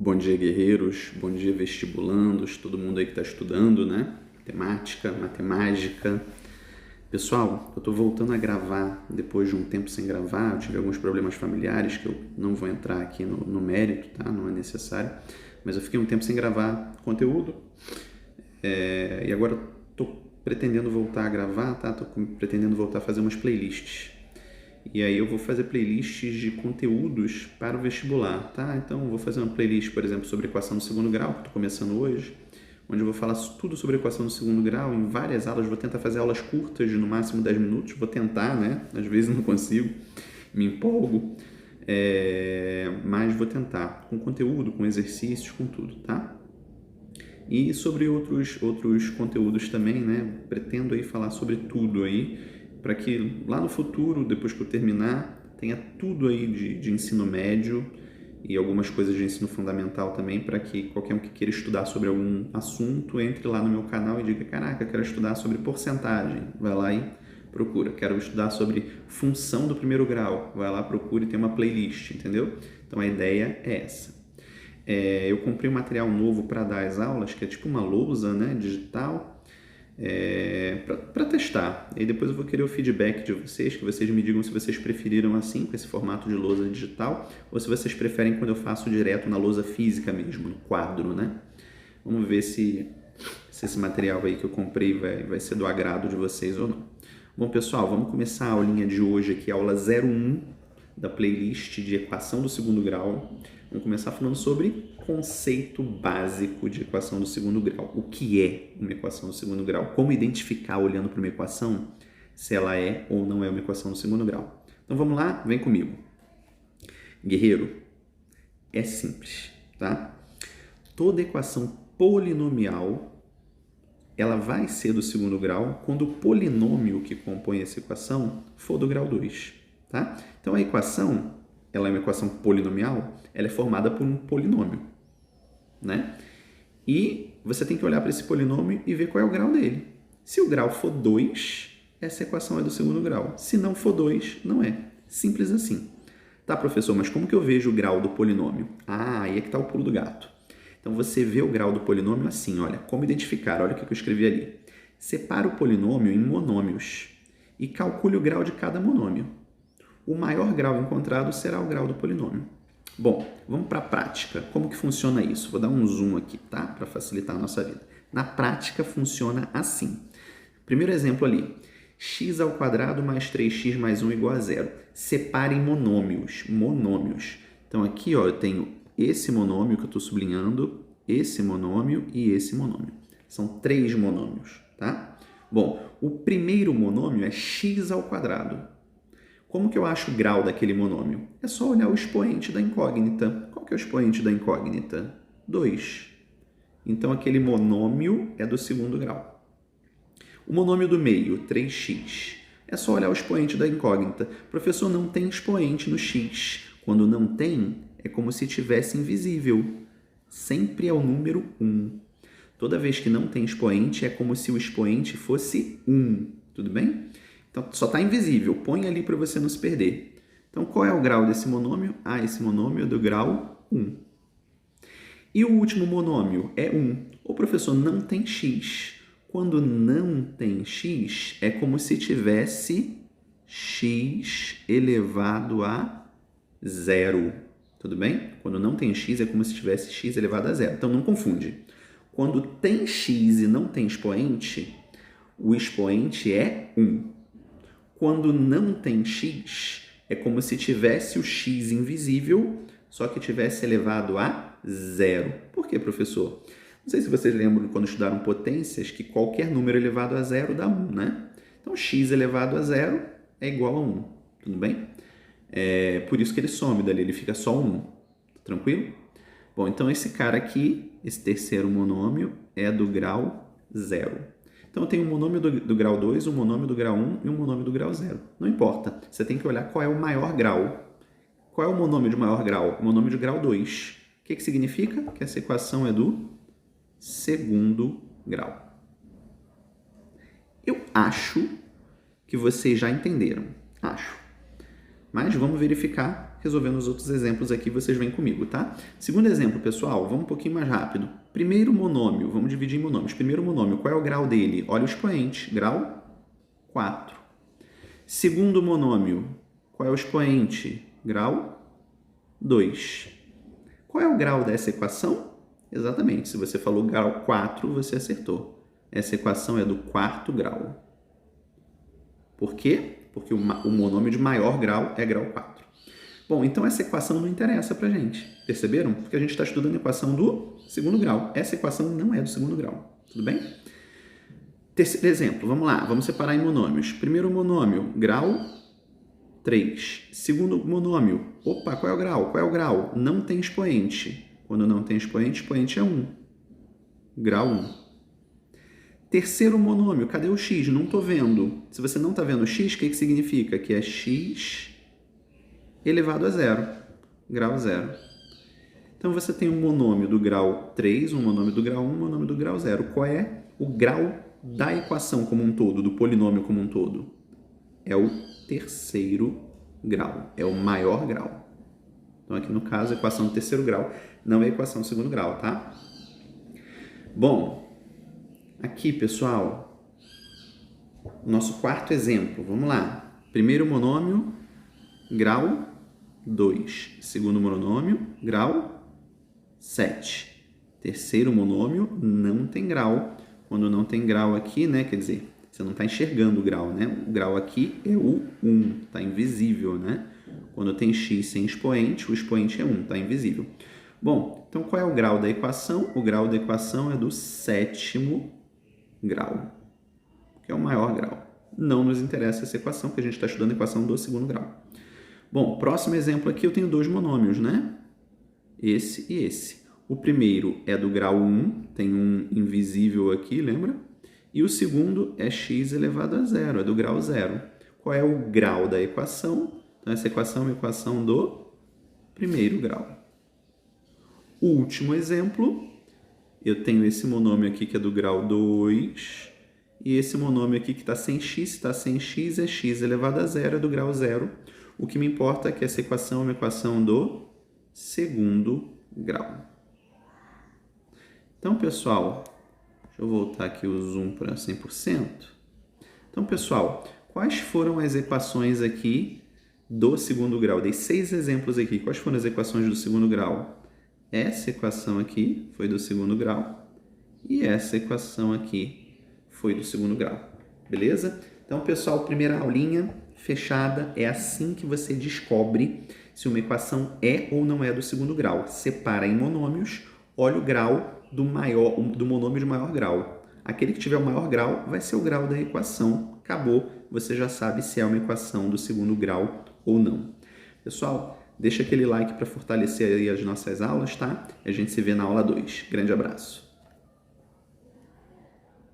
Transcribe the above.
Bom dia, guerreiros. Bom dia, vestibulandos. Todo mundo aí que está estudando, né? Temática, matemática. Pessoal, eu estou voltando a gravar depois de um tempo sem gravar. Eu tive alguns problemas familiares que eu não vou entrar aqui no mérito, tá? Não é necessário. Mas eu fiquei um tempo sem gravar conteúdo. E agora estou pretendendo voltar a gravar, tá? Estou pretendendo voltar a fazer umas playlists. E aí eu vou fazer playlists de conteúdos para o vestibular, tá? Então eu vou fazer uma playlist, por exemplo, sobre equação do segundo grau, que estou começando hoje, onde eu vou falar tudo sobre equação do segundo grau, em várias aulas. Vou tentar fazer aulas curtas, de no máximo 10 minutos, vou tentar, né? Às vezes não consigo, me empolgo, mas vou tentar, com conteúdo, com exercícios, com tudo, tá? E sobre outros conteúdos também, né? Pretendo aí falar sobre tudo aí, para que lá no futuro, depois que eu terminar, tenha tudo aí de ensino médio e algumas coisas de ensino fundamental também, para que qualquer um que queira estudar sobre algum assunto entre lá no meu canal e diga: caraca, quero estudar sobre porcentagem, vai lá e procura. Quero estudar sobre função do primeiro grau, vai lá, procura e tem uma playlist, entendeu? Então a ideia é essa. Eu comprei um material novo para dar as aulas, que é tipo uma lousa, né, digital, para testar. E depois eu vou querer o feedback de vocês, que vocês me digam se vocês preferiram assim, com esse formato de lousa digital, ou se vocês preferem quando eu faço direto na lousa física mesmo, no quadro, né? Vamos ver se esse material aí que eu comprei vai ser do agrado de vocês ou não. Bom, pessoal, vamos começar a aulinha de hoje aqui, aula 01 da playlist de equação do segundo grau. Vamos começar falando sobre conceito básico de equação do segundo grau. O que é uma equação do segundo grau? Como identificar, olhando para uma equação, se ela é ou não é uma equação do segundo grau? Então vamos lá, vem comigo. Guerreiro, é simples, tá? Toda equação polinomial, ela vai ser do segundo grau quando o polinômio que compõe essa equação for do grau 2, tá? Então a equação, ela é uma equação polinomial, ela é formada por um polinômio, né? E você tem que olhar para esse polinômio e ver qual é o grau dele. Se o grau for 2, essa equação é do segundo grau. Se não for 2, não é. Simples assim. Tá, professor, mas como que eu vejo o grau do polinômio? Aí é que está o pulo do gato. Então você vê o grau do polinômio assim, olha, como identificar? Olha o que eu escrevi ali. Separa o polinômio em monômios e calcule o grau de cada monômio. O maior grau encontrado será o grau do polinômio. Bom, vamos para a prática. Como que funciona isso? Vou dar um zoom aqui, tá? Para facilitar a nossa vida. Na prática funciona assim. Primeiro exemplo ali. X ao quadrado mais 3x mais 1 igual a 0. Separe em monômios. Monômios. Então aqui, ó, eu tenho esse monômio que eu estou sublinhando, esse monômio e esse monômio. São 3 monômios, tá? Bom, o primeiro monômio é x ao quadrado. Como que eu acho o grau daquele monômio? É só olhar o expoente da incógnita. Qual que é o expoente da incógnita? 2. Então, aquele monômio é do segundo grau. O monômio do meio, 3x. É só olhar o expoente da incógnita. Professor, não tem expoente no x. Quando não tem, é como se tivesse invisível. Sempre é o número 1. Toda vez que não tem expoente, é como se o expoente fosse 1. Tudo bem? Então, só está invisível. Põe ali para você não se perder. Então, qual é o grau desse monômio? Esse monômio é do grau 1. E o último monômio é 1. O professor não tem x. Quando não tem x, é como se tivesse x elevado a 0. Tudo bem? Quando não tem x, é como se tivesse x elevado a 0. Então, não confunde. Quando tem x e não tem expoente, o expoente é 1. Quando não tem x, é como se tivesse o x invisível, só que tivesse elevado a 0. Por quê, professor? Não sei se vocês lembram quando estudaram potências, que qualquer número elevado a 0 dá 1, né? Então, x elevado a 0 é igual a 1, tudo bem? Por isso que ele some dali, ele fica só 1, tranquilo? Bom, então esse cara aqui, esse terceiro monômio, é do grau 0. Então, eu tenho um monômio do grau 2, um monômio do grau 1 e um monômio do grau 0. Não importa, você tem que olhar qual é o maior grau. Qual é o monômio de maior grau? O monômio de grau 2. O que significa? Que essa equação é do segundo grau. Eu acho que vocês já entenderam. Acho. Mas vamos verificar resolvendo os outros exemplos aqui, vocês vêm comigo, tá? Segundo exemplo, pessoal, vamos um pouquinho mais rápido. Primeiro monômio, vamos dividir em monômios. Primeiro monômio, qual é o grau dele? Olha o expoente, grau 4. Segundo monômio, qual é o expoente? Grau 2. Qual é o grau dessa equação? Exatamente, se você falou grau 4, você acertou. Essa equação é do quarto grau. Por quê? Porque o monômio de maior grau é grau 4. Bom, então essa equação não interessa pra gente. Perceberam? Porque a gente está estudando a equação do segundo grau. Essa equação não é do segundo grau. Tudo bem? Terceiro exemplo, vamos lá. Vamos separar em monômios. Primeiro monômio, grau 3. Segundo monômio, opa, qual é o grau? Qual é o grau? Não tem expoente. Quando não tem expoente, expoente é 1. Grau 1. Terceiro monômio, cadê o x? Não estou vendo. Se você não está vendo o x, o que significa? Que é x elevado a 0. Grau 0. Então, você tem um monômio do grau 3, um monômio do grau 1, um monômio do grau 0. Qual é o grau da equação como um todo, do polinômio como um todo? É o terceiro grau. É o maior grau. Então, aqui no caso, a equação do terceiro grau não é a equação do segundo grau, tá? Bom, aqui, pessoal, nosso quarto exemplo. Vamos lá. Primeiro monômio, grau 2. Segundo monômio, grau 7. Terceiro monômio, não tem grau. Quando não tem grau aqui, né, quer dizer, você não está enxergando o grau, né? O grau aqui é o 1, está invisível, né? Quando tem x sem expoente, o expoente é 1, está invisível. Bom, então qual é o grau da equação? O grau da equação é do sétimo grau, que é o maior grau. Não nos interessa essa equação, porque a gente está estudando a equação do segundo grau. Bom, próximo exemplo aqui eu tenho dois monômios, né? Esse e esse. O primeiro é do grau 1, tem um invisível aqui, lembra? E o segundo é x elevado a 0, é do grau 0. Qual é o grau da equação? Então, essa equação é uma equação do primeiro grau. O último exemplo, eu tenho esse monômio aqui que é do grau 2, e esse monômio aqui que está sem x, está sem x, é x elevado a 0, é do grau 0. O que me importa é que essa equação é uma equação do segundo grau. Então, pessoal, deixa eu voltar aqui o zoom para 100%. Então, pessoal, quais foram as equações aqui do segundo grau? Dei 6 exemplos aqui. Quais foram as equações do segundo grau? Essa equação aqui foi do segundo grau e essa equação aqui foi do segundo grau. Beleza? Então, pessoal, primeira aulinha fechada. É assim que você descobre se uma equação é ou não é do segundo grau. Separa em monômios, olha o grau do monômio de maior grau. Aquele que tiver o maior grau vai ser o grau da equação. Acabou, você já sabe se é uma equação do segundo grau ou não. Pessoal, deixa aquele like para fortalecer aí as nossas aulas, tá? A gente se vê na aula 2. Grande abraço.